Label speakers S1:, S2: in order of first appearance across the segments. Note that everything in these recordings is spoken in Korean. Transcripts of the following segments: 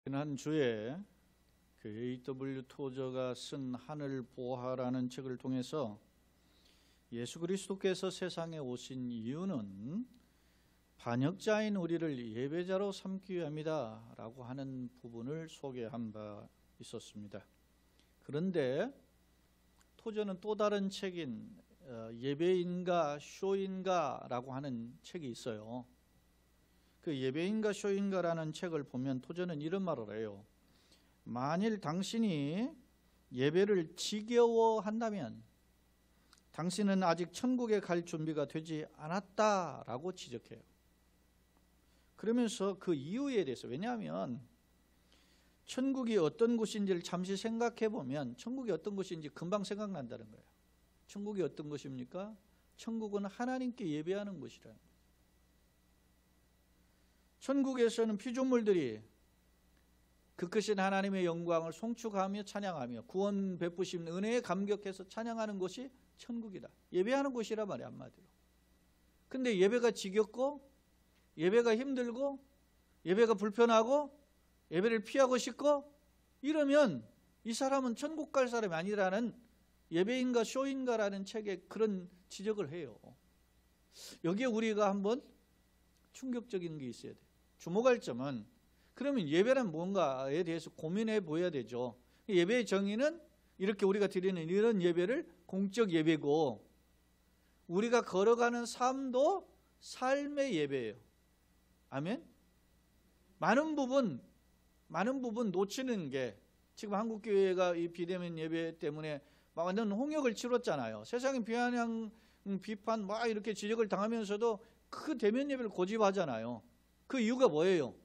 S1: 지난 주에 그 A.W. 토저가 쓴 하늘 보아라는 책을 통해서 예수 그리스도께서 세상에 오신 이유는 반역자인 우리를 예배자로 삼기 위함이다 라고 하는 부분을 소개한 바 있었습니다. 그런데 토저는 또 다른 책인 예배인가 쇼인가 라고 하는 책이 있어요. 그 예배인가 쇼인가라는 책을 보면 토저는 이런 말을 해요. 만일 당신이 예배를 지겨워한다면 당신은 아직 천국에 갈 준비가 되지 않았다라고 지적해요. 그러면서 그 이유에 대해서, 왜냐하면 천국이 어떤 곳인지를 잠시 생각해 보면 천국이 어떤 곳인지 금방 생각난다는 거예요. 천국이 어떤 곳입니까? 천국은 하나님께 예배하는 곳이라는 거예요. 천국에서는 피조물들이 그 크신 하나님의 영광을 송축하며 찬양하며 구원 베푸신 은혜에 감격해서 찬양하는 곳이 천국이다. 예배하는 곳이란 말이야, 한마디로. 근데 예배가 지겹고 예배가 힘들고 예배가 불편하고 예배를 피하고 싶고 이러면 이 사람은 천국 갈 사람이 아니라는 예배인가 쇼인가라는 책에 그런 지적을 해요. 여기에 우리가 한번 충격적인 게 있어야 돼. 주목할 점은, 그러면 예배란 뭔가에 대해서 고민해 보여야 되죠. 예배의 정의는 이렇게 우리가 드리는 이런 예배를 공적 예배고, 우리가 걸어가는 삶도 삶의 예배예요. 아멘? 많은 부분 놓치는 게, 지금 한국교회가 이 비대면 예배 때문에 완전 홍역을 치렀잖아요. 세상의 비판 막 이렇게 지적을 당하면서도 그 대면 예배를 고집하잖아요. 그 이유가 뭐예요?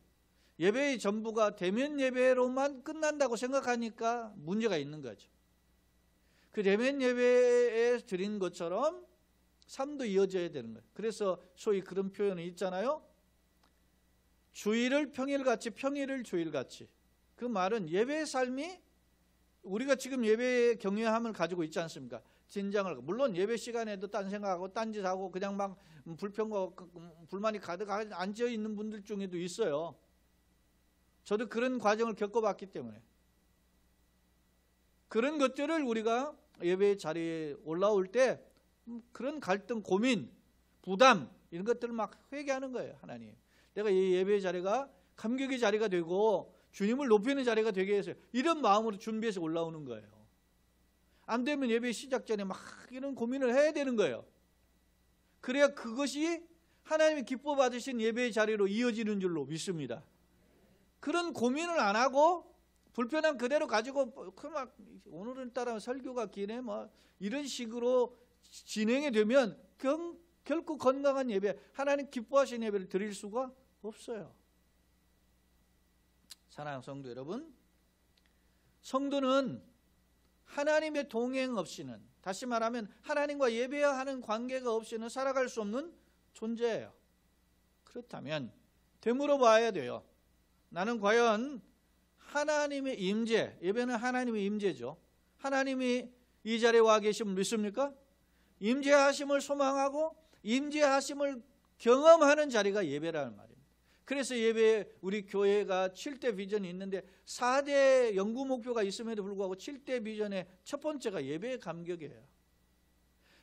S1: 예배의 전부가 대면 예배로만 끝난다고 생각하니까 문제가 있는 거죠. 그 대면 예배에 드린 것처럼 삶도 이어져야 되는 거예요. 그래서 소위 그런 표현이 있잖아요. 주일을 평일같이, 평일을 주일같이. 그 말은 예배의 삶이, 우리가 지금 예배의 경외함을 가지고 있지 않습니까? 진장을, 물론 예배 시간에도 딴 생각하고 딴짓하고 그냥 막 불평과 불만이 가득 앉아 있는 분들 중에도 있어요. 저도 그런 과정을 겪어봤기 때문에 그런 것들을 우리가 예배 자리에 올라올 때 그런 갈등, 고민, 부담 이런 것들을 막 회개하는 거예요. 하나님, 내가 이 예배 자리가 감격의 자리가 되고 주님을 높이는 자리가 되게 해서 이런 마음으로 준비해서 올라오는 거예요. 안 되면 예배 시작 전에 막 이런 고민을 해야 되는 거예요. 그래야 그것이 하나님이 기뻐 받으신 예배의 자리로 이어지는 줄로 믿습니다. 그런 고민을 안 하고 불편함 그대로 가지고 막 오늘은 따라 설교가 기네 뭐 이런 식으로 진행이 되면 결코 건강한 예배, 하나님 기뻐하시는 예배를 드릴 수가 없어요. 사랑하는 성도 여러분, 성도는 하나님의 동행 없이는, 다시 말하면 하나님과 예배하는 관계가 없이는 살아갈 수 없는 존재예요. 그렇다면 되물어 봐야 돼요. 나는 과연 하나님의 임재, 예배는 하나님의 임재죠. 하나님이 이 자리에 와 계심을 믿습니까? 임재하심을 소망하고 임재하심을 경험하는 자리가 예배라는 말입니다. 그래서 예배에 우리 교회가 7대 비전이 있는데 4대 연구 목표가 있음에도 불구하고 7대 비전의 첫 번째가 예배의 감격이에요.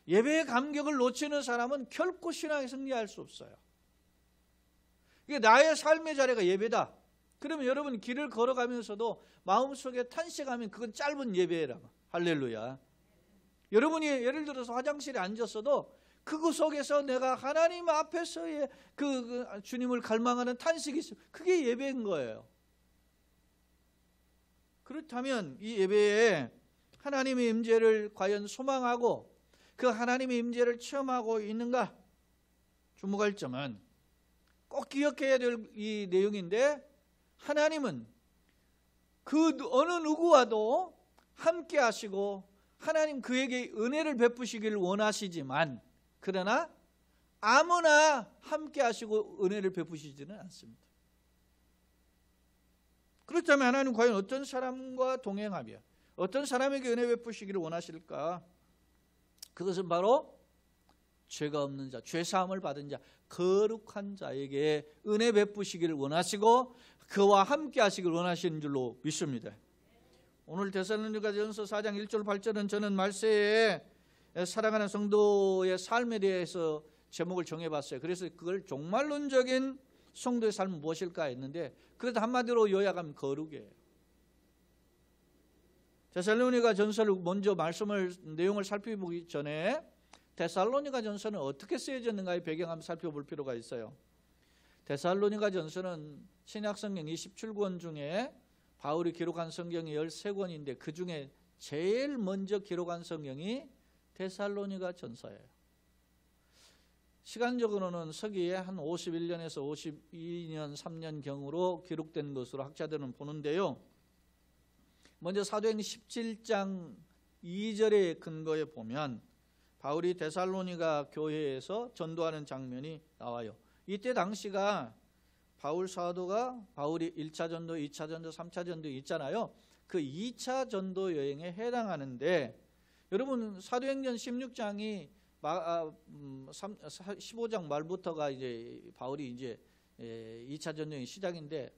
S1: 예배의 감격을 놓치는 사람은 결코 신앙에 승리할 수 없어요. 이게 나의 삶의 자리가 예배다. 그러면 여러분 길을 걸어가면서도 마음속에 탄식하면 그건 짧은 예배라. 할렐루야. 여러분이 예를 들어서 화장실에 앉았어도 그거 속에서 내가 하나님 앞에서의 그 주님을 갈망하는 탄식이 있어요. 그게 예배인 거예요. 그렇다면 이 예배에 하나님의 임재를 과연 소망하고 그 하나님의 임재를 체험하고 있는가? 주목할 점은 꼭 기억해야 될 이 내용인데, 하나님은 그 어느 누구와도 함께 하시고 하나님 그에게 은혜를 베푸시기를 원하시지만, 그러나 아무나 함께 하시고 은혜를 베푸시지는 않습니다. 그렇다면 하나님 과연 어떤 사람과 동행하며 어떤 사람에게 은혜 베푸시기를 원하실까? 그것은 바로 죄가 없는 자, 죄 사함을 받은 자, 거룩한 자에게 은혜 베푸시기를 원하시고 그와 함께 하시길 원하시는 줄로 믿습니다. 오늘 데살로니가전서 4장 1절 8절은 저는 말세에 사랑하는 성도의 삶에 대해서 제목을 정해봤어요. 그래서 그걸 종말론적인 성도의 삶은 무엇일까 했는데, 그래도 한마디로 요약하면 거룩이에요. 데살로니가전서를 먼저 내용을 살펴보기 전에 데살로니가전서는 어떻게 쓰여졌는가의 배경 한번 살펴볼 필요가 있어요. 데살로니가전서는 신약성경 27권 중에 바울이 기록한 성경이 13권인데 그 중에 제일 먼저 기록한 성경이 데살로니가전서예요. 시간적으로는 서기에 한 51년에서 52년 3년경으로 기록된 것으로 학자들은 보는데요. 먼저 사도행전 17장 2절의 근거에 보면 바울이 데살로니가 교회에서 전도하는 장면이 나와요. 이때 당시가 바울 사도가 바울이 1차 전도, 2차 전도, 3차 전도 있잖아요. 그 2차 전도 여행에 해당하는데, 여러분 사도행전 16장이 15장 말부터가 이제 바울이 이제 2차 전도 여행 시작인데,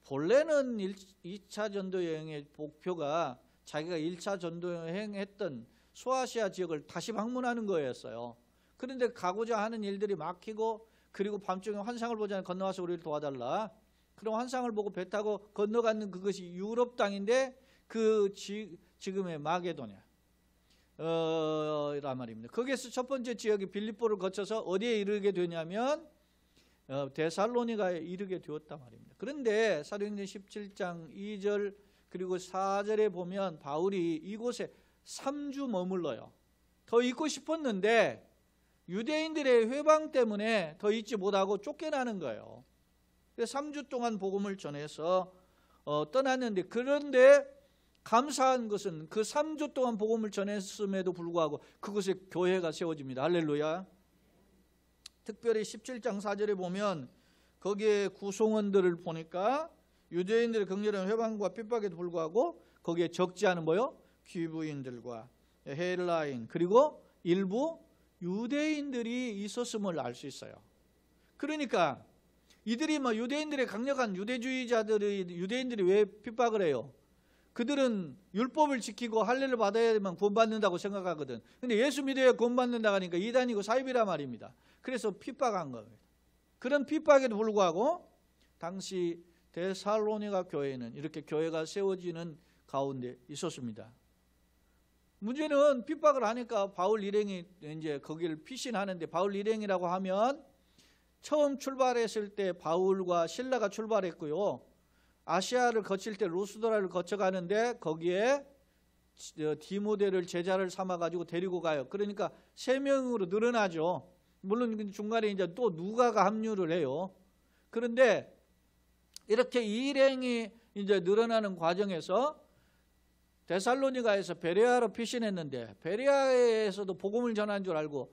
S1: 본래는 2차 전도 여행의 목표가 자기가 1차 전도 여행했던 소아시아 지역을 다시 방문하는 거였어요. 그런데 가고자 하는 일들이 막히고, 그리고 밤중에 환상을 보자니 건너와서 우리를 도와달라. 그럼 환상을 보고 배 타고 건너가는 그것이 유럽 땅인데 그 지금의 마게도냐 란 말입니다. 거기에서 첫 번째 지역이 빌립보를 거쳐서 어디에 이르게 되냐면 데살로니가에 이르게 되었단 말입니다. 그런데 사도행전 17장 2절 그리고 4절에 보면 바울이 이곳에 3주 머물러요. 더 있고 싶었는데 유대인들의 회방 때문에 더 있지 못하고 쫓겨나는 거예요. 그래서 3주 동안 복음을 전해서 떠났는데, 그런데 감사한 것은 그 3주 동안 복음을 전했음에도 불구하고 그곳에 교회가 세워집니다. 할렐루야. 특별히 17장 4절에 보면 거기에 구성원들을 보니까 유대인들의 극렬한 회방과 핍박에도 불구하고 거기에 적지 않은 뭐요? 귀부인들과 헬라인 그리고 일부 유대인들이 있었음을 알 수 있어요. 그러니까 이들이 유대인들의 강력한 유대인들이 왜 핍박을 해요? 그들은 율법을 지키고 할례를 받아야만 구원받는다고 생각하거든. 근데 예수 믿어야 구원받는다고 하니까 이단이고 사입이란 말입니다. 그래서 핍박한 겁니다. 그런 핍박에도 불구하고 당시 데살로니가 교회는 이렇게 교회가 세워지는 가운데 있었습니다. 문제는 핍박을 하니까 바울 일행이 이제 거기를 피신하는데, 바울 일행이라고 하면 처음 출발했을 때 바울과 실라가 출발했고요. 아시아를 거칠 때 루스드라를 거쳐가는데 거기에 디모데를 제자를 삼아가지고 데리고 가요. 그러니까 3명으로 늘어나죠. 물론 중간에 이제 또 누가가 합류를 해요. 그런데 이렇게 일행이 이제 늘어나는 과정에서 데살로니가에서 베레아로 피신했는데, 베레아에서도 복음을 전한 줄 알고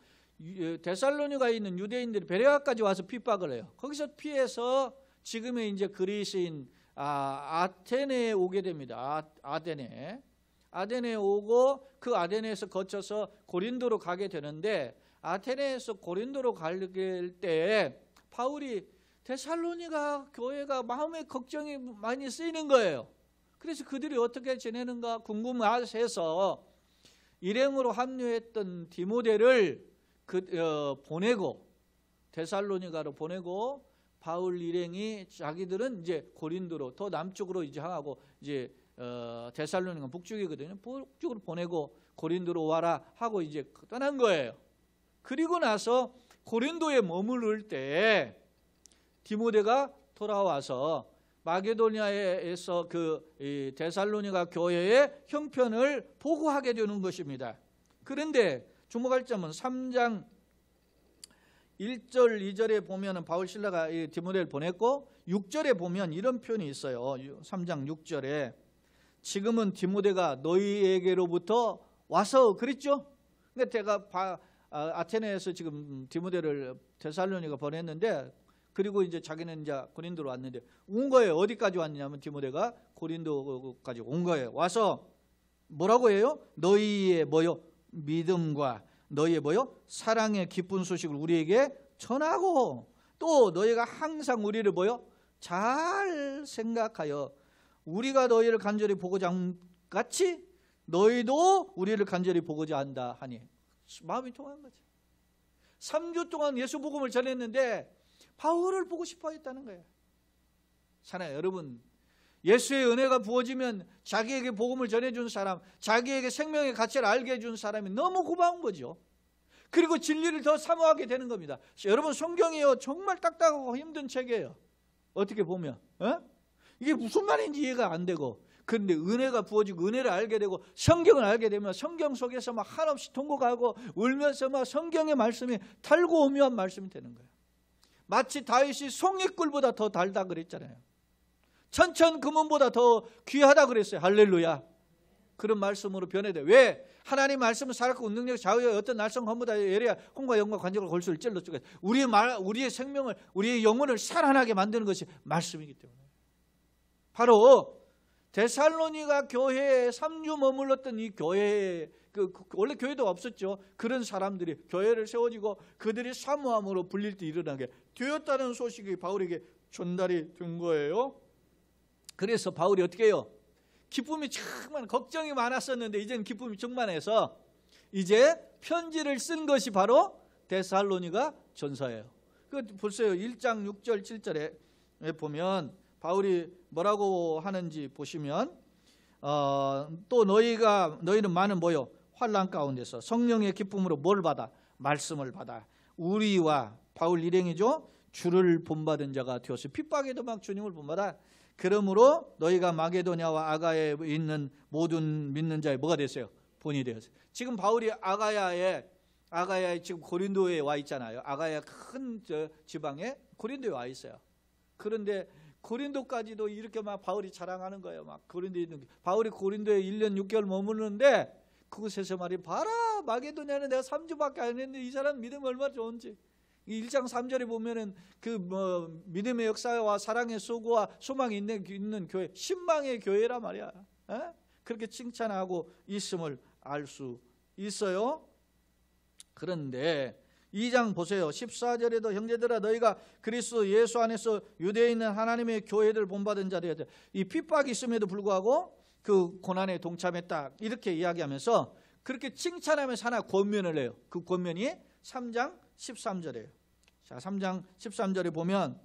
S1: 데살로니가에 있는 유대인들이 베레아까지 와서 핍박을 해요. 거기서 피해서 지금의 이제 그리스인 아테네에 오게 됩니다. 아테네에 오고 그 아테네에서 거쳐서 고린도로 가게 되는데, 아테네에서 고린도로 갈 때 바울이 데살로니가 교회가 마음의 걱정이 많이 쓰이는 거예요. 그래서 그들이 어떻게 지내는가 궁금해서 일행으로 합류했던 디모데를 보내고 데살로니가로 보내고, 바울 일행이 자기들은 이제 고린도로 더 남쪽으로 이제 향하고, 이제 데살로니가 북쪽이거든요. 북쪽으로 보내고 고린도로 와라 하고 이제 떠난 거예요. 그리고 나서 고린도에 머무를 때 디모데가 돌아와서 마게도니아에서 그 데살로니가 교회의 형편을 보고하게 되는 것입니다. 그런데 주목할 점은 3장 1절 2절에 보면 바울 신라가 디모데를 보냈고, 6절에 보면 이런 표현이 있어요. 3장 6절에 지금은 디모데가 너희에게로부터 와서 그랬죠. 그러니까 제가 아테네에서 지금 디모데를 데살로니가 보냈는데, 그리고 이제 자기는 이제 고린도로 왔는데 온 거예요. 어디까지 왔냐면 디모데가 고린도까지 온 거예요. 와서 뭐라고 해요? 너희의 뭐요? 믿음과 너희의 뭐요? 사랑의 기쁜 소식을 우리에게 전하고, 또 너희가 항상 우리를 뭐요? 잘 생각하여 우리가 너희를 간절히 보고자 한 같이 너희도 우리를 간절히 보고자 한다 하니 마음이 통한 거지. 3주 동안 예수 복음을 전했는데 바울을 보고 싶어 했다는 거예요. 사랑해요 여러분, 예수의 은혜가 부어지면 자기에게 복음을 전해준 사람, 자기에게 생명의 가치를 알게 해준 사람이 너무 고마운 거죠. 그리고 진리를 더 사모하게 되는 겁니다. 여러분, 성경이요 정말 딱딱하고 힘든 책이에요. 어떻게 보면 이게 무슨 말인지 이해가 안 되고, 그런데 은혜가 부어지고 은혜를 알게 되고 성경을 알게 되면 성경 속에서 막 한없이 통곡하고 울면서 막 성경의 말씀이 달고 오묘한 말씀이 되는 거예요. 마치 다윗이 송이꿀보다 더 달다 그랬잖아요. 천천 금은보다 더 귀하다 그랬어요. 할렐루야. 그런 말씀으로 변해야 돼. 왜? 하나님 말씀은 살았고 능력 좌우의 어떤 날성 헌보다 예리야 홍과 영과 관절과 골수를 찔러 쪼개 우리의 생명을, 우리의 영혼을 살아나게 만드는 것이 말씀이기 때문에. 바로 데살로니가 교회에 3주 머물렀던 이 교회에 원래 교회도 없었죠. 그런 사람들이 교회를 세워지고 그들이 사모함으로 불릴 때 일어나게 되었다는 소식이 바울에게 전달이 된 거예요. 그래서 바울이 어떻게 해요? 기쁨이 정말 걱정이 많았었는데 이제는 기쁨이 충만해서 이제 편지를 쓴 것이 바로 데살로니가 전서예요. 그 보세요. 1장 6절 7절에 보면 바울이 뭐라고 하는지 보시면 또 너희는 많은 뭐요? 환난 가운데서 성령의 기쁨으로 뭘 받아? 말씀을 받아. 우리와 바울 일행이죠. 주를 본받은 자가 되었어요. 핍박에도 막 주님을 본받아. 그러므로 너희가 마게도냐와 아가야에 있는 모든 믿는 자의 뭐가 됐어요? 본이 되었어요. 지금 바울이 아가야에 지금 고린도에 와 있잖아요. 아가야 큰 지방에 고린도에 와 있어요. 그런데 고린도까지도 이렇게 막 바울이 자랑하는 거예요. 막 고린도에 있는 바울이 고린도에 1년 6개월 머무르는데 그곳에서 말이 봐라 마게도냐는 내가 3주밖에 안 했는데 이 사람 믿음이 얼마나 좋은지. 1장 3절에 보면은 그 믿음의 역사와 사랑의 소고와 소망이 있는 교회, 신망의 교회라 말이야. 그렇게 칭찬하고 있음을 알 수 있어요. 그런데 2장 보세요. 14절에도 형제들아 너희가 그리스도 예수 안에서 유대에 있는 하나님의 교회를 본받은 자들이야. 이 핍박이 있음에도 불구하고 그 고난에 동참했다 이렇게 이야기하면서 그렇게 칭찬하면서 하나 권면을 해요. 그 권면이 3장 13절이에요. 자, 3장 13절에 보면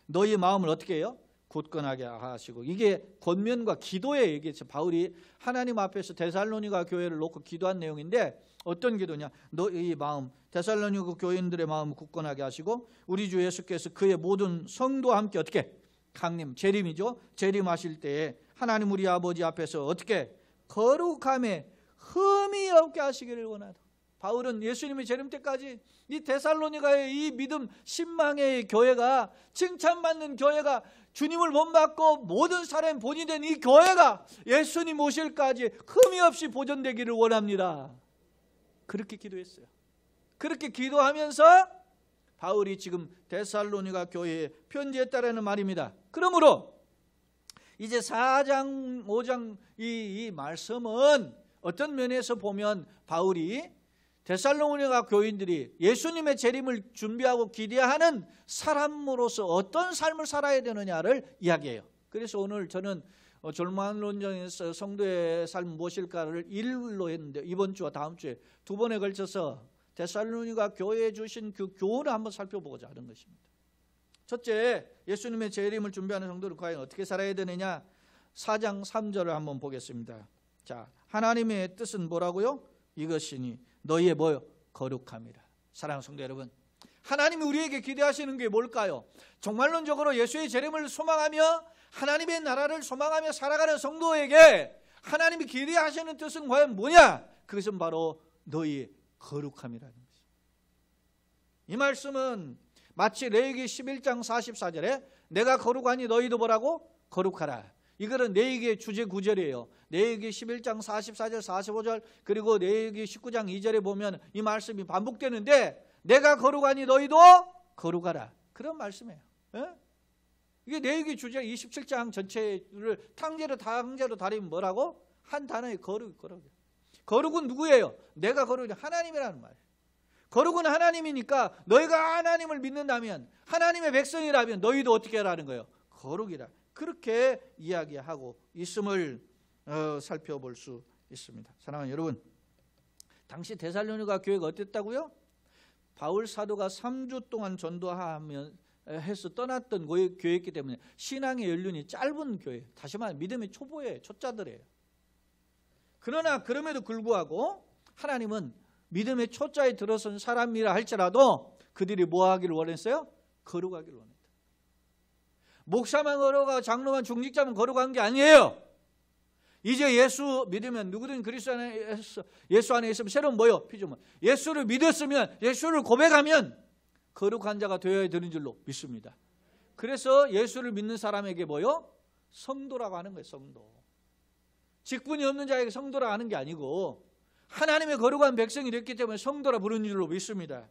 S1: 너희 마음을 어떻게 해요? 굳건하게 하시고, 이게 권면과 기도의 얘기죠. 바울이 하나님 앞에서 데살로니가 교회를 놓고 기도한 내용인데 어떤 기도냐? 너희 마음, 데살로니가 교인들의 마음을 굳건하게 하시고 우리 주 예수께서 그의 모든 성도와 함께 어떻게? 강림, 재림이죠. 재림하실 때에 하나님 우리 아버지 앞에서 어떻게? 거룩함에 흠이 없게 하시기를 원하다. 바울은 예수님의 재림 때까지 이 데살로니가의 이 믿음 신망의 교회가, 칭찬받는 교회가, 주님을 본받고 모든 사람의 본이 된 이 교회가 예수님 오실까지 흠이 없이 보존되기를 원합니다. 그렇게 기도했어요. 그렇게 기도하면서 바울이 지금 데살로니가 교회에 편지했다라는 말입니다. 그러므로 이제 4장 5장 이 말씀은 어떤 면에서 보면 바울이 데살로니가 교인들이 예수님의 재림을 준비하고 기대하는 사람으로서 어떤 삶을 살아야 되느냐를 이야기해요. 그래서 오늘 저는 졸만론전에서 성도의 삶 무엇일까를 1로 했는데 이번 주와 다음 주에 두 번에 걸쳐서 데살로니가 교회에 주신 그 교훈을 한번 살펴보고자 하는 것입니다. 첫째, 예수님의 재림을 준비하는 성도를 과연 어떻게 살아야 되느냐? 4장 3절을 한번 보겠습니다. 자, 하나님의 뜻은 뭐라고요? 이것이니 너희의 뭐요? 거룩함이라. 사랑하는 성도 여러분, 하나님이 우리에게 기대하시는 게 뭘까요? 종말론적으로 예수의 재림을 소망하며 하나님의 나라를 소망하며 살아가는 성도에게 하나님이 기대하시는 뜻은 과연 뭐냐? 그것은 바로 너희의 거룩함이라는 것입니다. 이 말씀은 마치 레위기 11장 44절에 내가 거룩하니 너희도 뭐라고? 거룩하라. 이거는 레위기의 주제 구절이에요. 레위기 11장 44절 45절 그리고 레위기 19장 2절에 보면 이 말씀이 반복되는데 내가 거룩하니 너희도 거룩하라. 그런 말씀이에요. 이게 레위기 주제 27장 전체를 탕제로 다리면 뭐라고? 한 단어의 거룩. 거룩은 누구예요? 내가 거룩이 하나님이라는 말이에요. 거룩은 하나님이니까 너희가 하나님을 믿는다면 하나님의 백성이라면 너희도 어떻게 하라는 거예요? 거룩이라. 그렇게 이야기하고 있음을 살펴볼 수 있습니다. 사랑하는 여러분, 당시 데살로니가 교회가 어땠다고요? 바울 사도가 3주 동안 전도해서 떠났던 교회였기 때문에 신앙의 연륜이 짧은 교회, 다시 말해 믿음의 초보예요. 초짜들이에요. 그러나 그럼에도 불구하고 하나님은 믿음의 초짜에 들어선 사람이라 할지라도 그들이 뭐 하기를 원했어요? 거룩하기를 원했다. 목사만 거룩하고 장로만 중직자만 거룩한 게 아니에요. 이제 예수 믿으면 누구든 그리스도 안에 예수 안에 있으면 새로운 뭐요? 피조물. 예수를 믿었으면, 예수를 고백하면 거룩한 자가 되어야 되는 줄로 믿습니다. 그래서 예수를 믿는 사람에게 뭐요? 성도라고 하는 거예요. 성도. 직분이 없는 자에게 성도라 하는 게 아니고 하나님의 거룩한 백성이 됐기 때문에 성도라 부르는 줄로 믿습니다.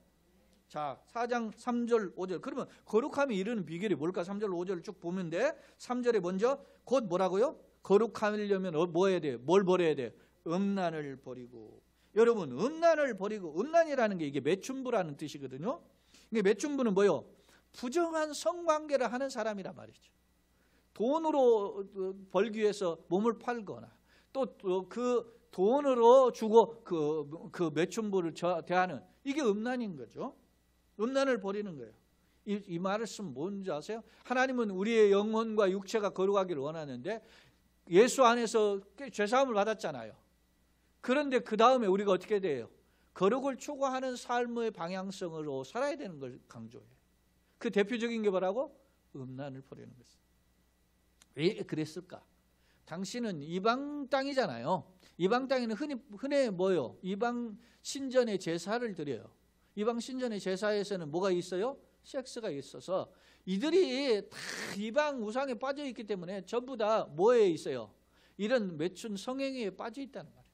S1: 자, 4장 3절 5절. 그러면 거룩함이 이르는 비결이 뭘까? 3절 5절을 쭉 보면 돼. 3절에 먼저 곧 뭐라고요? 거룩하려면 뭐 해야 돼요? 뭘 버려야 돼요? 음란을 버리고. 여러분, 음란을 버리고, 음란이라는 게 이게 매춘부라는 뜻이거든요. 이게 매춘부는 뭐요? 부정한 성관계를 하는 사람이란 말이죠. 돈으로 벌기 위해서 몸을 팔거나 또 그 돈으로 주고 그 매춘부를 대하는, 이게 음란인 거죠. 음란을 버리는 거예요. 이 말씀 뭔지 아세요? 하나님은 우리의 영혼과 육체가 거룩하기를 원하는데 예수 안에서 죄사함을 받았잖아요. 그런데 그 다음에 우리가 어떻게 돼요? 거룩을 추구하는 삶의 방향성으로 살아야 되는 걸 강조해요. 그 대표적인 게 뭐라고? 음란을 버리는 것이죠. 왜 그랬을까? 당신은 이방 땅이잖아요. 이방 땅에는 흔히 뭐요? 이방 신전의 제사를 드려요. 이방 신전의 제사에서는 뭐가 있어요? 섹스가 있어서 이들이 다 이방 우상에 빠져 있기 때문에 전부 다 뭐에 있어요? 이런 매춘 성행위에 빠져 있다는 말이에요.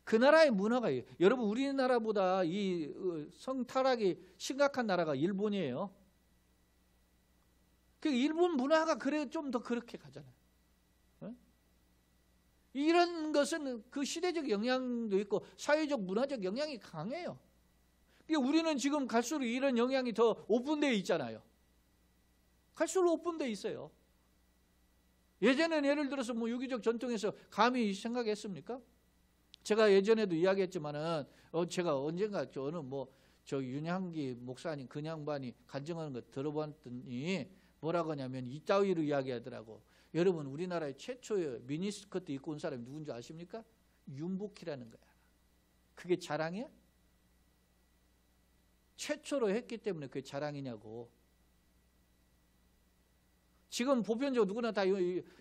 S1: 그 나라의 문화가, 여러분 우리나라보다 이 성타락이 심각한 나라가 일본이에요. 그 일본 문화가 그래 좀 더 그렇게 가잖아요. 이런 것은 그 시대적 영향도 있고 사회적 문화적 영향이 강해요. 우리는 지금 갈수록 이런 영향이 더 오픈되어 있잖아요. 갈수록 오픈되어 있어요. 예전에는 예를 들어서 뭐 유기적 전통에서 감히 생각했습니까? 제가 예전에도 이야기했지만은 제가 언젠가 저 윤향기 목사님 그 양반이 간증하는 거 들어봤더니 뭐라고 하냐면 이따위로 이야기하더라고. 여러분 우리나라의 최초의 미니스커트 입고 온 사람이 누군지 아십니까? 윤복희라는 거야. 그게 자랑이야? 최초로 했기 때문에 그게 자랑이냐고. 지금 보편적으로 누구나 다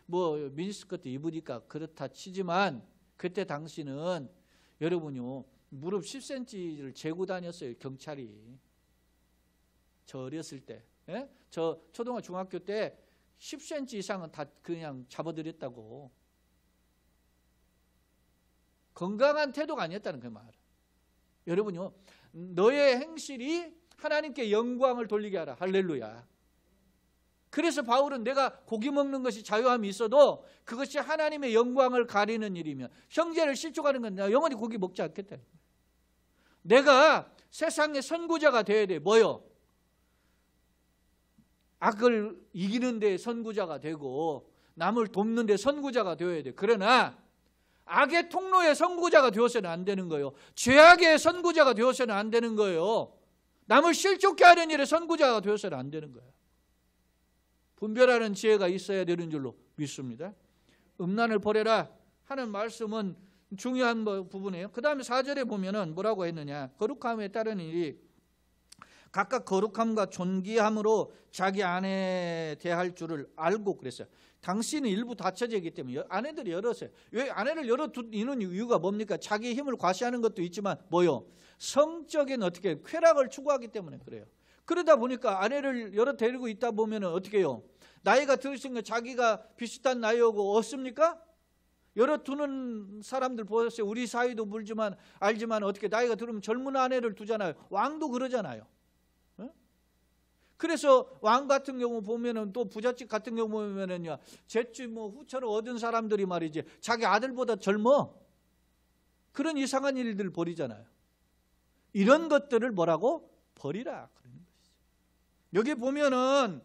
S1: 뭐 미니스커트 입으니까 그렇다 치지만 그때 당시는 여러분요 무릎 10cm를 재고 다녔어요. 경찰이. 저 어렸을 때. 예? 저 초등학교 중학교 때 10cm 이상은 다 그냥 잡아들였다고. 건강한 태도가 아니었다는 그 말. 여러분요 너의 행실이 하나님께 영광을 돌리게 하라. 할렐루야. 그래서 바울은 내가 고기 먹는 것이 자유함이 있어도 그것이 하나님의 영광을 가리는 일이면 형제를 실족하는 건 내가 영원히 고기 먹지 않겠다. 내가 세상의 선구자가 되어야 돼. 뭐요? 악을 이기는 데 선구자가 되고 남을 돕는 데 선구자가 되어야 돼. 그러나 악의 통로의 선구자가 되어서는 안 되는 거예요. 죄악의 선구자가 되어서는 안 되는 거예요. 남을 실족케 하는 일에 선구자가 되어서는 안 되는 거예요. 분별하는 지혜가 있어야 되는 줄로 믿습니다. 음란을 버려라 하는 말씀은 중요한 부분이에요. 그 다음에 4절에 보면은 뭐라고 했느냐. 거룩함에 따르는 일이 각각 거룩함과 존귀함으로 자기 아내 대할 줄을 알고 그랬어요. 당신은 일부 닫혀져 있기 때문에 아내들이 열었어요. 왜 아내를 열어두는 이유가 뭡니까? 자기 힘을 과시하는 것도 있지만 뭐요? 성적인 어떻게 쾌락을 추구하기 때문에 그래요. 그러다 보니까 아내를 열어 데리고 있다 보면 어떻게 해요? 나이가 들으신 거 자기가 비슷한 나이고 없습니까? 열어두는 사람들 보셨어요? 우리 사이도 물지만 알지만 어떻게 나이가 들으면 젊은 아내를 두잖아요. 왕도 그러잖아요. 그래서 왕 같은 경우 보면은 또 부잣집 같은 경우 보면은요, 제주 뭐 후처를 얻은 사람들이 말이지 자기 아들보다 젊어. 그런 이상한 일들 벌이잖아요. 이런 것들을 뭐라고? 버리라. 그러는 것이죠. 여기 보면은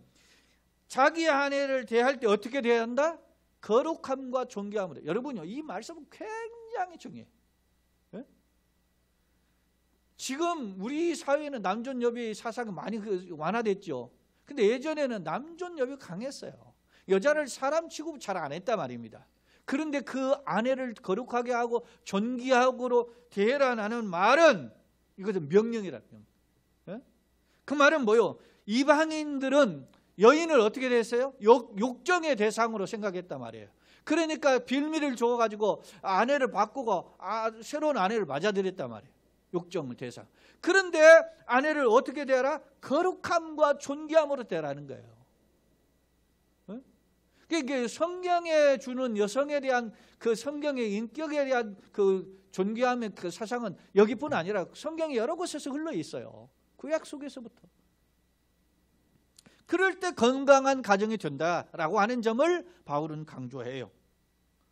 S1: 자기 아내를 대할 때 어떻게 대해야 한다? 거룩함과 존귀함으로. 여러분요, 이 말씀은 굉장히 중요해요. 네? 지금 우리 사회는 남존여비 사상이 많이 완화됐죠. 근데 예전에는 남존여비 강했어요. 여자를 사람 취급 잘 안 했단 말입니다. 그런데 그 아내를 거룩하게 하고 존귀하고로 대해라는 말은 이것은 명령이라. 네? 그 말은 뭐요? 이방인들은 여인을 어떻게 됐어요? 욕정의 대상으로 생각했단 말이에요. 그러니까 빌미를 줘가지고 아내를 바꾸고 새로운 아내를 맞아들였단 말이에요. 욕정의 대상. 그런데 아내를 어떻게 대하라? 거룩함과 존귀함으로 대하라는 거예요. 이게 성경에 주는 여성에 대한 그 성경의 인격에 대한 그 존귀함의 그 사상은 여기뿐 아니라 성경의 여러 곳에서 흘러 있어요. 구약 속에서부터. 그럴 때 건강한 가정이 된다라고 하는 점을 바울은 강조해요.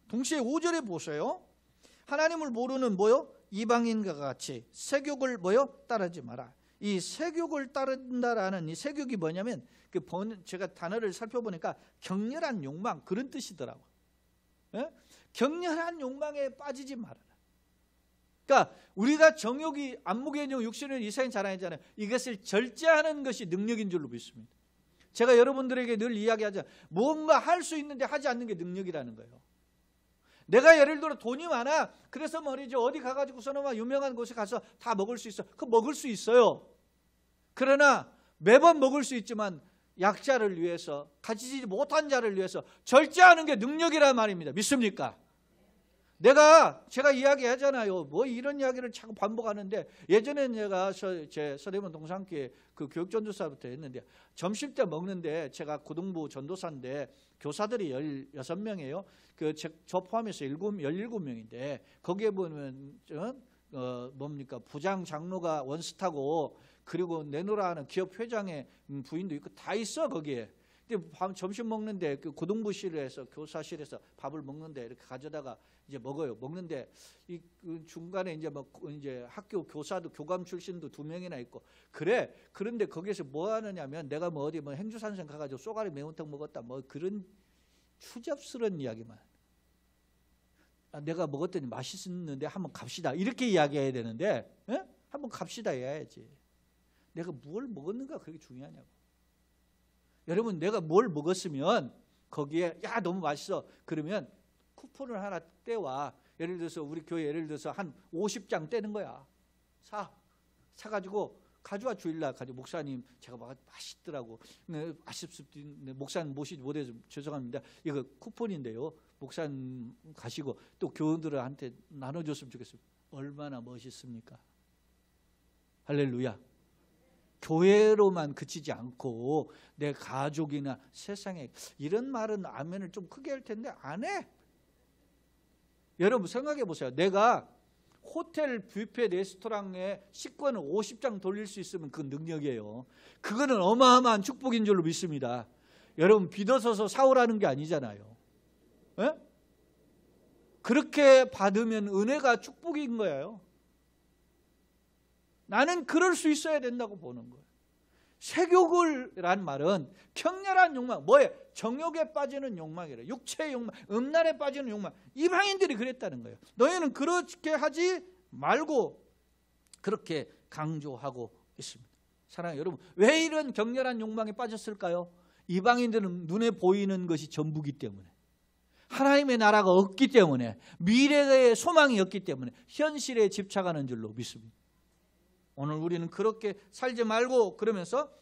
S1: 동시에 5절에 보세요. 하나님을 모르는 뭐요? 이방인과 같이 세욕을 뭐요? 따르지 마라. 이 세욕을 따른다라는 이 세욕이 뭐냐면 제가 단어를 살펴보니까 격렬한 욕망 그런 뜻이더라고요. 예? 격렬한 욕망에 빠지지 말아라. 그러니까 우리가 정욕이 안목의욕 육신을 이상히 자랑하잖아요. 이것을 절제하는 것이 능력인 줄로 믿습니다. 제가 여러분들에게 늘 이야기하잖아요. 뭔가 할 수 있는데 하지 않는 게 능력이라는 거예요. 내가 예를 들어 돈이 많아. 그래서 말이죠. 어디 가가지고서는 막 유명한 곳에 가서 다 먹을 수 있어. 그거 먹을 수 있어요. 그러나 매번 먹을 수 있지만 약자를 위해서, 가지지 못한 자를 위해서 절제하는 게 능력이란 말입니다. 믿습니까? 제가 이야기하잖아요. 뭐 이런 이야기를 자꾸 반복하는데, 예전에 제가 제 서대문 동산교회 그 교육전도사부터 했는데, 점심때 먹는데 제가 고등부 전도사인데 교사들이 16명이에요. 저 포함해서 17명인데 거기에 보면 뭡니까? 부장 장로가 원스타고, 그리고 내노라 하는 기업 회장의 부인도 있고 다 있어 거기에. 근데 점심 먹는데 그 고등부실에서 교사실에서 밥을 먹는데 이렇게 가져다가 이제 먹어요. 먹는데 이 중간에 이제 학교 교사도 교감 출신도 2명이나 있고 그래. 그런데 거기에서 뭐 하느냐면 내가 뭐 어디 행주산성 가가지고 쏘가리 매운탕 먹었다 뭐 그런 추잡스러운 이야기만. 내가 먹었더니 맛있었는데 한번 갑시다 이렇게 이야기해야 되는데 한번 갑시다 해야지. 내가 뭘 먹었는가 그게 중요하냐고. 여러분 내가 뭘 먹었으면 거기에 야 너무 맛있어 그러면 쿠폰을 하나 떼와. 예를 들어서 우리 교회 예를 들어서 한 50장 떼는 거야. 사가지고 가져와 주일날 가지고 목사님 제가 맛있더라고. 아쉽습니다. 목사님 모시지 못해서 죄송합니다. 이거 쿠폰인데요. 목사님 가시고 또 교우들한테 나눠줬으면 좋겠습니다. 얼마나 멋있습니까? 할렐루야. 교회로만 그치지 않고 내 가족이나 세상에 이런 말은 아멘을 좀 크게 할 텐데 안 해. 여러분 생각해 보세요. 내가 호텔 뷔페 레스토랑에 식권을 50장 돌릴 수 있으면 그 능력이에요. 그거는 어마어마한 축복인 줄로 믿습니다. 여러분 빚어서서 사오라는 게 아니잖아요. 에? 그렇게 받으면 은혜가 축복인 거예요. 나는 그럴 수 있어야 된다고 보는 거예요. 세욕을란 말은 격렬한 욕망, 뭐예요? 정욕에 빠지는 욕망이래. 육체의 욕망, 음란에 빠지는 욕망. 이방인들이 그랬다는 거예요. 너희는 그렇게 하지 말고 그렇게 강조하고 있습니다. 사랑하는 여러분, 왜 이런 격렬한 욕망에 빠졌을까요? 이방인들은 눈에 보이는 것이 전부기 때문에, 하나님의 나라가 없기 때문에, 미래의 소망이 없기 때문에 현실에 집착하는 줄로 믿습니다. 오늘 우리는 그렇게 살지 말고 그러면서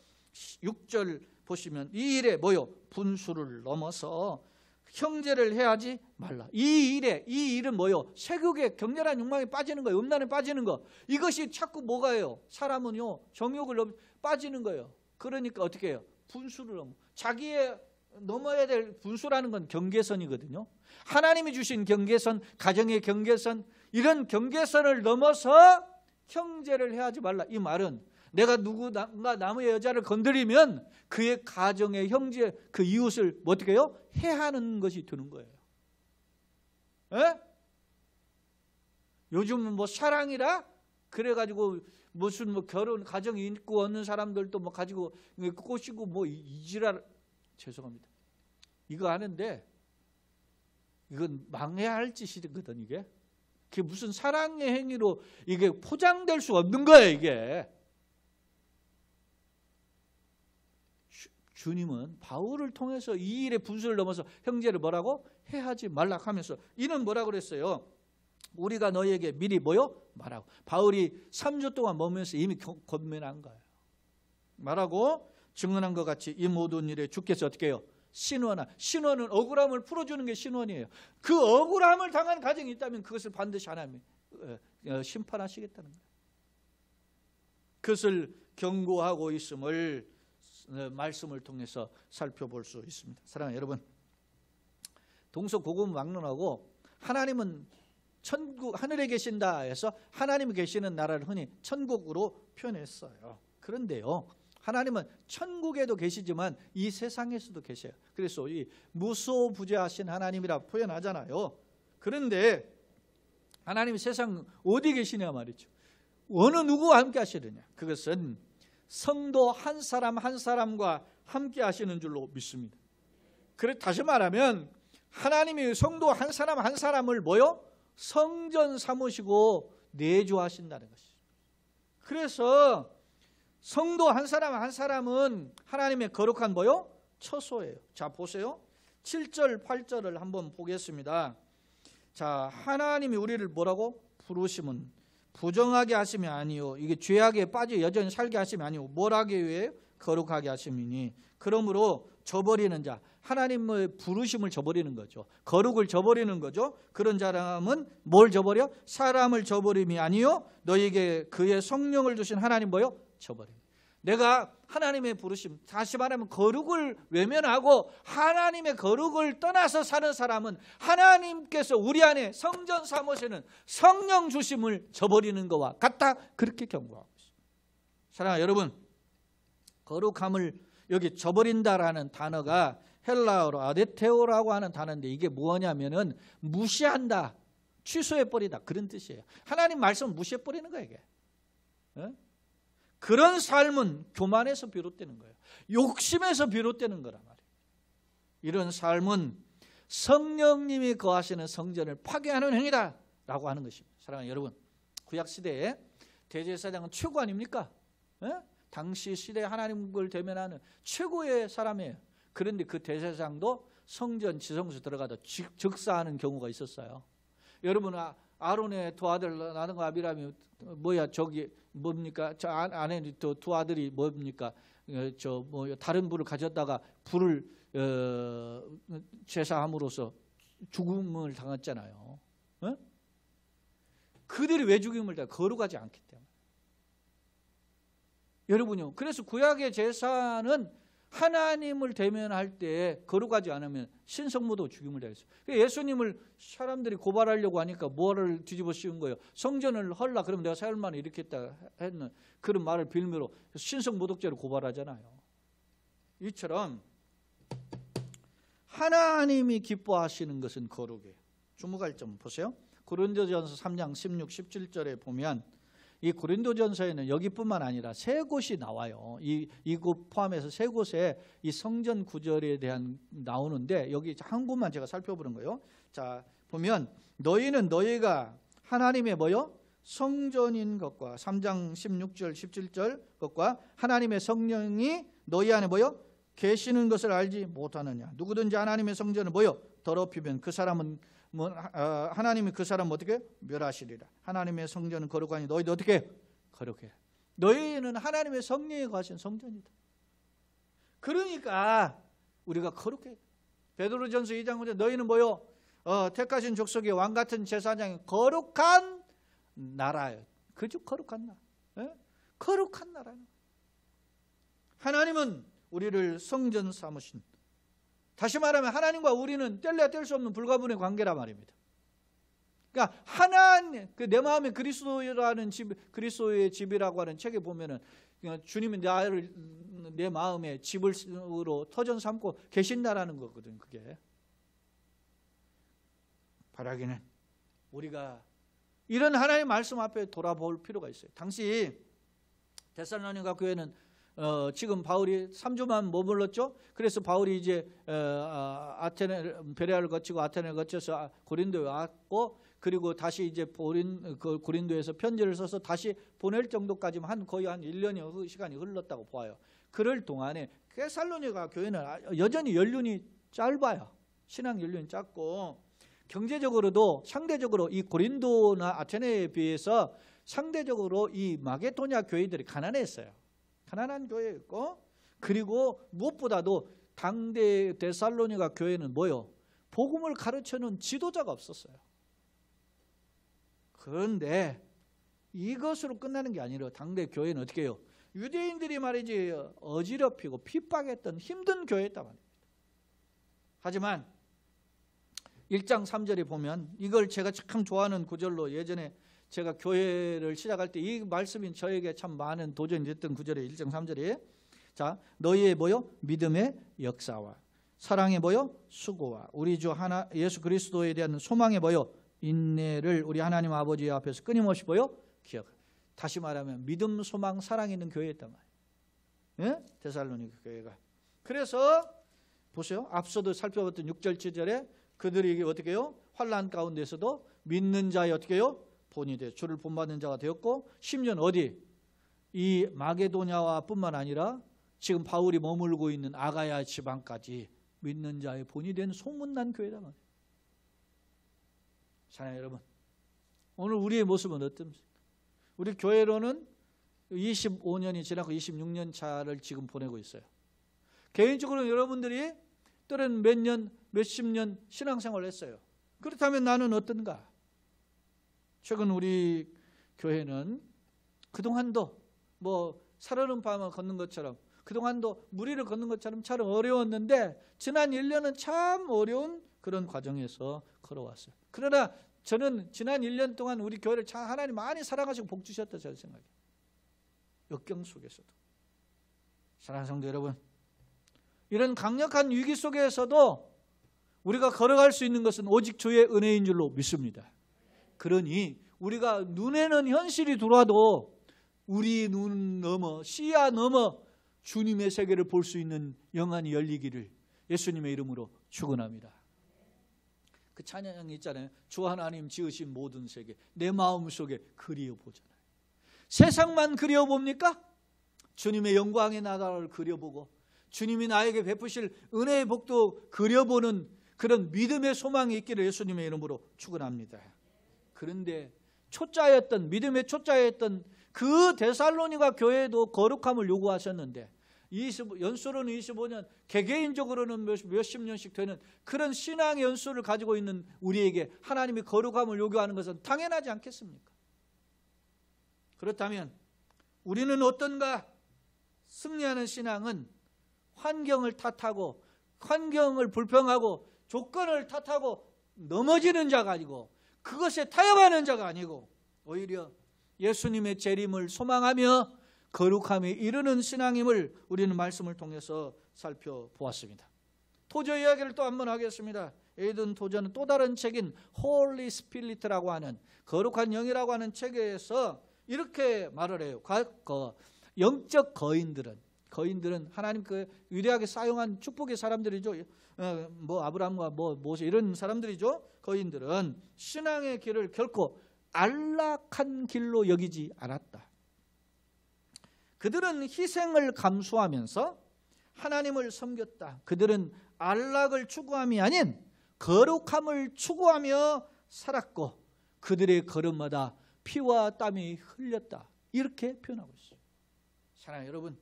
S1: 6절 보시면 이 일에 뭐요? 분수를 넘어서 형제를 해하지 말라. 이 일은 뭐요? 세욕의 격렬한 욕망에 빠지는 거예요. 음란에 빠지는 거. 이것이 자꾸 뭐가요? 사람은요 정욕을 빠지는 거예요. 그러니까 어떻게 해요? 분수를 넘어. 자기의 넘어야 될 분수라는 건 경계선이거든요. 하나님이 주신 경계선, 가정의 경계선, 이런 경계선을 넘어서 형제를 해하지 말라. 이 말은 내가 누군가 남의 여자를 건드리면 그의 가정의 형제, 그 이웃을 어떻게 해요? 해하는 것이 되는 거예요. 에? 요즘은 뭐 사랑이라 그래가지고 무슨 뭐 결혼 가정이 있고 없는 사람들도 뭐 가지고 꼬시고 뭐 이지랄. 죄송합니다. 이거 하는데 이건 망해야 할 짓이거든. 이게 무슨 사랑의 행위로 이게 포장될 수 없는 거예요. 이게 주님은 바울을 통해서 이 일의 분수를 넘어서 형제를 뭐라고 해하지 말라 하면서 이는 뭐라고 그랬어요? 우리가 너희에게 미리 뭐요? 말하고. 바울이 3주 동안 머무면서 이미 권면한 거예요. 말하고 증언한 것 같이 이 모든 일에 주께서 어떻게 해요? 신원은 억울함을 풀어주는 게 신원이에요. 그 억울함을 당한 가정이 있다면 그것을 반드시 하나님이 심판하시겠다는 거예요. 그것을 경고하고 있음을 말씀을 통해서 살펴볼 수 있습니다. 사랑하는 여러분, 동서고금 막론하고 하나님은 천국, 하늘에 계신다 해서 하나님이 계시는 나라를 흔히 천국으로 표현했어요. 그런데요, 하나님은 천국에도 계시지만 이 세상에서도 계셔요. 그래서 이 무소부재하신 하나님이라 표현하잖아요. 그런데 하나님이 세상 어디 계시냐 말이죠. 어느 누구와 함께 하시느냐. 그것은 성도 한 사람 한 사람과 함께 하시는 줄로 믿습니다. 그래 다시 말하면 하나님이 성도 한 사람 한 사람을 뭐요? 성전 삼으시고 내주하신다는 것이죠. 그래서 성도 한 사람 한 사람은 하나님의 거룩한 뭐요? 처소예요. 자 보세요. 7절 8절을 한번 보겠습니다. 자, 하나님이 우리를 뭐라고? 부르심은 부정하게 하심이 아니요, 이게 죄악에 빠져 여전히 살게 하심이 아니요, 뭘 하기 위해? 거룩하게 하심이니. 그러므로 저버리는 자, 하나님의 부르심을 저버리는 거죠. 거룩을 저버리는 거죠. 그런 사람은 뭘 저버려? 사람을 저버림이 아니요, 너에게 그의 성령을 주신 하나님 뭐요? 저버림. 내가 하나님의 부르심, 다시 말하면 거룩을 외면하고 하나님의 거룩을 떠나서 사는 사람은 하나님께서 우리 안에 성전 삼으시는 성령 주심을 저버리는 것과 같다. 그렇게 경고하고 있습니다. 사랑하는 여러분, 거룩함을 여기 저버린다라는 단어가 헬라어로 아데테오라고 하는 단어인데 이게 뭐냐면은 무시한다, 취소해버리다, 그런 뜻이에요. 하나님 말씀을 무시해버리는 거예요. 이게. 그런 삶은 교만에서 비롯되는 거예요. 욕심에서 비롯되는 거란 말이에요. 이런 삶은 성령님이 거하시는 성전을 파괴하는 행위다라고 하는 것입니다. 사랑하는 여러분, 구약시대에 대제사장은 최고 아닙니까? 당시 시대에 하나님을 대면하는 최고의 사람이에요. 그런데 그 대제사장도 성전 지성소 들어가다 즉사하는 경우가 있었어요. 여러분, 아론의 두 아들 나단과 아비람이 뭐야, 저기 뭡니까? 저 안에 두 아들이 뭡니까? 다른 불을 가졌다가 불을 제사함으로써 죽음을 당했잖아요. 그들이 왜 죽임을 당해? 거룩하지 않기 때문에. 여러분요, 그래서 구약의 제사는 하나님을 대면할 때 거룩하지 않으면 신성모도 죽임을 당했어요. 예수님을 사람들이 고발하려고 하니까 뭐를 뒤집어 씌운 거예요? 성전을 헐라 그러면 내가 사흘 만에 일으켰다 했는 그런 말을 빌미로 신성모독죄로 고발하잖아요. 이처럼 하나님이 기뻐하시는 것은 거룩이에요. 주목할 점 보세요. 고린도전서 3장 16, 17절에 보면 이 고린도전서에는 여기뿐만 아니라 세 곳이 나와요. 이곳 포함해서 세 곳에 이 성전 구절에 대한 나오는데 여기 한 곳만 제가 살펴보는 거예요. 자, 보면 너희는 너희가 하나님의 뭐요? 성전인 것과 3장 16절 17절 것과 하나님의 성령이 너희 안에 뭐요? 계시는 것을 알지 못하느냐. 누구든지 하나님의 성전을 뭐요? 더럽히면 그 사람은 하나님이 그 사람 어떻게 멸하시리라. 하나님의 성전은 거룩하니 너희도 어떻게 거룩해. 너희는 하나님의 성령이 거하신 성전이다. 그러니까 우리가 거룩해. 베드로전서 2장 5절 너희는 뭐요? 택하신 족속의 왕 같은 제사장이 거룩한 나라예요. 그죠? 거룩한 나라. 거룩한 나라예요. 하나님은 우리를 성전 삼으신, 다시 말하면 하나님과 우리는 뗄래야 뗄 수 없는 불가분의 관계란 말입니다. 그러니까 하나님, 내 마음에 그리스도라는 집, 그리스도의 집이라고 하는 책에 보면은 주님이 나를 내 마음에 집으로 터전 삼고 계신다라는 거거든. 그게 바라기는 우리가 이런 하나님의 말씀 앞에 돌아볼 필요가 있어요. 당시 데살로니가 교회는 지금 바울이 3주만 머물렀죠. 그래서 바울이 이제 베레아를 거치고 아테네를 거쳐서 고린도에 왔고, 그리고 다시 이제 고린도에서 편지를 써서 다시 보낼 정도까지만 거의 한 1년의 시간이 흘렀다고 보아요. 그럴 동안에 데살로니가 교회는 여전히 연륜이 짧아요. 신앙 연륜이 짧고, 경제적으로도 상대적으로 이 고린도나 아테네에 비해서 상대적으로 이 마게도냐 교회들이 가난했어요. 가난한 교회였고, 그리고 무엇보다도 당대 데살로니가 교회는 뭐요? 복음을 가르쳐는 지도자가 없었어요. 그런데 이것으로 끝나는 게 아니라 당대 교회는 어떻게 해요? 유대인들이 말이지 어지럽히고 핍박했던 힘든 교회였단 말입니다. 하지만 1장 3절에 보면, 이걸 제가 참 좋아하는 구절로, 예전에 제가 교회를 시작할 때 이 말씀이 저에게 참 많은 도전이 됐던 구절이에요. 1장 3절에 자, 너희의 뭐요? 믿음의 역사와 사랑의 뭐요? 수고와 우리 주 하나 예수 그리스도에 대한 소망의 뭐요? 인내를 우리 하나님 아버지 앞에서 끊임없이 뭐요? 기억. 다시 말하면 믿음, 소망, 사랑 있는 교회였단 말이에요. 예? 데살로니가 교회가. 그래서 보세요. 앞서도 살펴봤던 6절 7절에 그들이 어떻게 해요? 환난 가운데서도 믿는 자의 어떻게 해요? 본이 되어 주를 본받는 자가 되었고, 심지어는 어디? 이 마게도냐와 뿐만 아니라 지금 바울이 머물고 있는 아가야 지방까지 믿는 자의 본이 된 소문난 교회다 말이에요. 사랑하는 여러분, 오늘 우리의 모습은 어떻습니까? 우리 교회로는 25년이 지나고 26년 차를 지금 보내고 있어요. 개인적으로 여러분들이 또는 몇 년, 몇십 년 신앙생활을 했어요. 그렇다면 나는 어떤가? 최근 우리 교회는 그동안도 뭐 살얼음 밤을 걷는 것처럼, 그동안도 무리를 걷는 것처럼 참 어려웠는데, 지난 1년은 참 어려운 그런 과정에서 걸어왔어요. 그러나 저는 지난 1년 동안 우리 교회를 참 하나님 많이 사랑하시고 복 주셨다 저는 생각해요. 역경 속에서도. 사랑하는 성도 여러분, 이런 강력한 위기 속에서도 우리가 걸어갈 수 있는 것은 오직 주의 은혜인 줄로 믿습니다. 그러니 우리가 눈에는 현실이 들어와도 우리 눈 넘어, 시야 넘어 주님의 세계를 볼 수 있는 영안이 열리기를 예수님의 이름으로 축원합니다. 그 찬양이 있잖아요. 주 하나님 지으신 모든 세계 내 마음속에 그리워보잖아요. 세상만 그리워봅니까? 주님의 영광의 나라를 그려보고 주님이 나에게 베푸실 은혜의 복도 그려보는 그런 믿음의 소망이 있기를 예수님의 이름으로 축원합니다. 그런데 초짜였던, 믿음의 초짜였던 그 데살로니가 교회도 거룩함을 요구하셨는데, 연수로는 25년, 개개인적으로는 몇십 년씩 되는 그런 신앙의 연수를 가지고 있는 우리에게 하나님이 거룩함을 요구하는 것은 당연하지 않겠습니까? 그렇다면 우리는 어떤가? 승리하는 신앙은 환경을 탓하고, 환경을 불평하고, 조건을 탓하고 넘어지는 자가 아니고, 그것에 타협하는 자가 아니고, 오히려 예수님의 재림을 소망하며 거룩함에 이르는 신앙임을 우리는 말씀을 통해서 살펴보았습니다. 토저 이야기를 또 한번 하겠습니다. 에이든 토저는 또 다른 책인 Holy Spirit라고 하는, 거룩한 영이라고 하는 책에서 이렇게 말을 해요. 영적 거인들은 하나님 그 위대하게 사용한 축복의 사람들이죠. 뭐 아브라함과 뭐 모세 이런 사람들이죠. 거인들은 신앙의 길을 결코 안락한 길로 여기지 않았다. 그들은 희생을 감수하면서 하나님을 섬겼다. 그들은 안락을 추구함이 아닌 거룩함을 추구하며 살았고, 그들의 걸음마다 피와 땀이 흘렸다. 이렇게 표현하고 있어요. 사랑하는 여러분,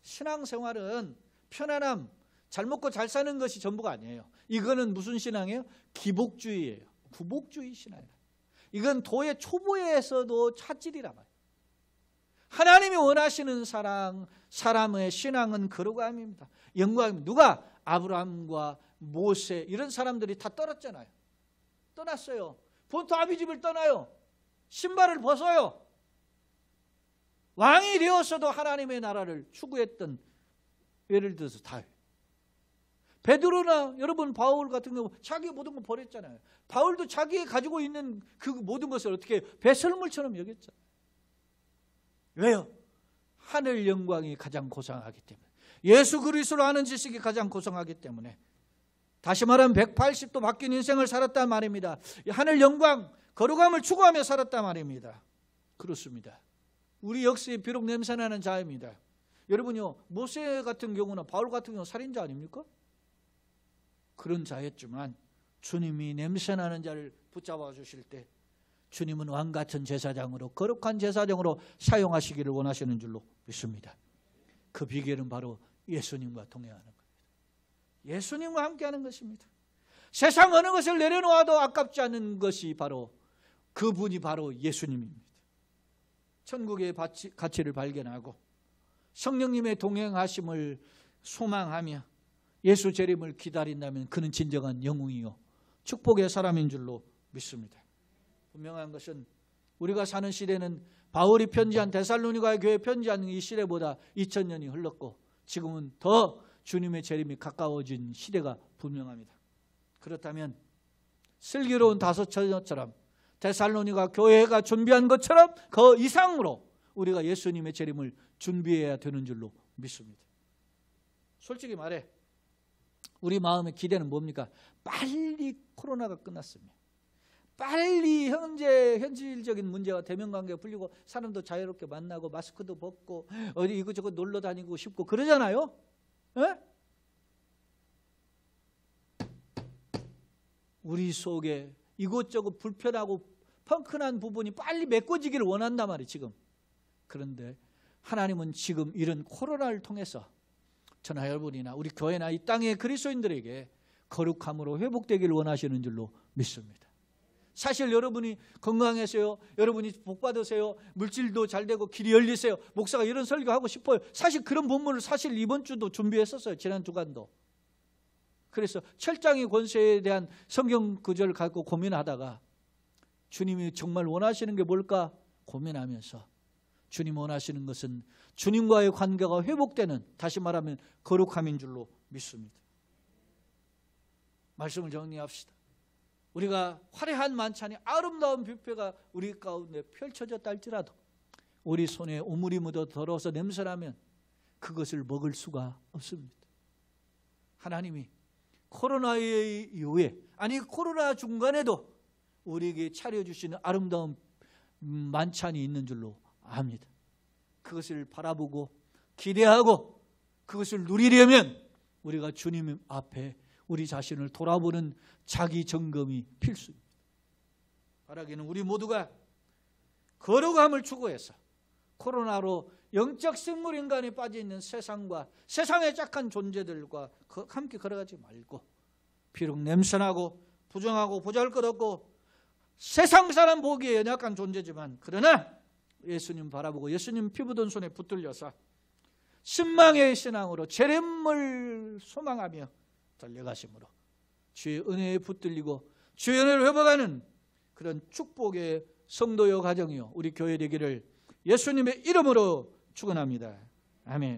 S1: 신앙생활은 편안함, 잘 먹고 잘 사는 것이 전부가 아니에요. 이거는 무슨 신앙이에요? 기복주의예요. 구복주의 신앙이에요. 이건 도의 초보에서도 차질이란 말이에요. 하나님이 원하시는 사람의 신앙은 거룩함입니다. 영광입니다. 누가? 아브라함과 모세 이런 사람들이 다 떠났잖아요. 떠났어요. 본토 아비집을 떠나요. 신발을 벗어요. 왕이 되었어도 하나님의 나라를 추구했던, 예를 들어서 다윗, 베드로나 여러분 바울 같은 경우 자기 모든 걸 버렸잖아요. 바울도 자기 가지고 있는 그 모든 것을 어떻게 배설물처럼 여겼잖아요. 왜요? 하늘 영광이 가장 고상하기 때문에, 예수 그리스도를 아는 지식이 가장 고상하기 때문에, 다시 말하면 180도 바뀐 인생을 살았단 말입니다. 하늘 영광, 거룩함을 추구하며 살았단 말입니다. 그렇습니다. 우리 역시 비록 냄새나는 자입니다. 여러분요, 모세 같은 경우나 바울 같은 경우는 살인자 아닙니까? 그런 자였지만 주님이 냄새나는 자를 붙잡아 주실 때 주님은 왕같은 제사장으로, 거룩한 제사장으로 사용하시기를 원하시는 줄로 믿습니다. 그 비결은 바로 예수님과 동행하는 겁니다. 예수님과 함께하는 것입니다. 세상 어느 것을 내려놓아도 아깝지 않은 것이 바로 그분이 바로 예수님입니다. 천국의 가치를 발견하고 성령님의 동행하심을 소망하며 예수 재림을 기다린다면 그는 진정한 영웅이요 축복의 사람인 줄로 믿습니다. 분명한 것은 우리가 사는 시대는 바울이 편지한 데살로니가 교회에 편지한 이 시대보다 2000년이 흘렀고 지금은 더 주님의 재림이 가까워진 시대가 분명합니다. 그렇다면 슬기로운 다섯 처녀처럼 데살로니가 교회가 준비한 것처럼 그 이상으로 우리가 예수님의 재림을 준비해야 되는 줄로 믿습니다. 솔직히 말해 우리 마음의 기대는 뭡니까? 빨리 코로나가 끝났으면, 빨리 현실적인 문제가 대면관계가 풀리고 사람도 자유롭게 만나고 마스크도 벗고 어디 이것저것 놀러 다니고 싶고 그러잖아요. 에? 우리 속에 이것저것 불편하고 펑크난 부분이 빨리 메꿔지기를 원한단 말이에요 지금. 그런데 하나님은 지금 이런 코로나를 통해서 저나 여러분이나 우리 교회나 이 땅의 그리스도인들에게 거룩함으로 회복되기를 원하시는 줄로 믿습니다. 사실 여러분이 건강하세요, 여러분이 복 받으세요, 물질도 잘 되고 길이 열리세요, 목사가 이런 설교하고 싶어요. 사실 그런 본문을 사실 이번 주도 준비했었어요. 지난 주간도. 그래서 철장의 권세에 대한 성경 구절을 갖고 고민하다가 주님이 정말 원하시는 게 뭘까 고민하면서 주님 원하시는 것은 주님과의 관계가 회복되는, 다시 말하면 거룩함인 줄로 믿습니다. 말씀을 정리합시다. 우리가 화려한 만찬이, 아름다운 뷔페가 우리 가운데 펼쳐졌다 할지라도 우리 손에 오물이 묻어 더러워서 냄새나면 그것을 먹을 수가 없습니다. 하나님이 코로나 이후에, 아니 코로나 중간에도 우리에게 차려주시는 아름다운 만찬이 있는 줄로 압니다. 그것을 바라보고 기대하고 그것을 누리려면 우리가 주님 앞에 우리 자신을 돌아보는 자기 점검이 필수입니다. 바라기는 우리 모두가 거룩함을 추구해서 코로나로 영적 생물 인간에 빠져 있는 세상과 세상의 착한 존재들과 함께 걸어가지 말고, 비록 냄새나고 부정하고 보잘것없고 세상 사람 보기에 연약한 존재지만 그러나 예수님 바라보고 예수님 피 묻은 손에 붙들려서 신망의 신앙으로 재림을 소망하며 달려가심으로 주의 은혜에 붙들리고 주의 은혜를 회복하는 그런 축복의 성도요 가정이요 우리 교회 되기를 예수님의 이름으로 축원합니다. 아멘.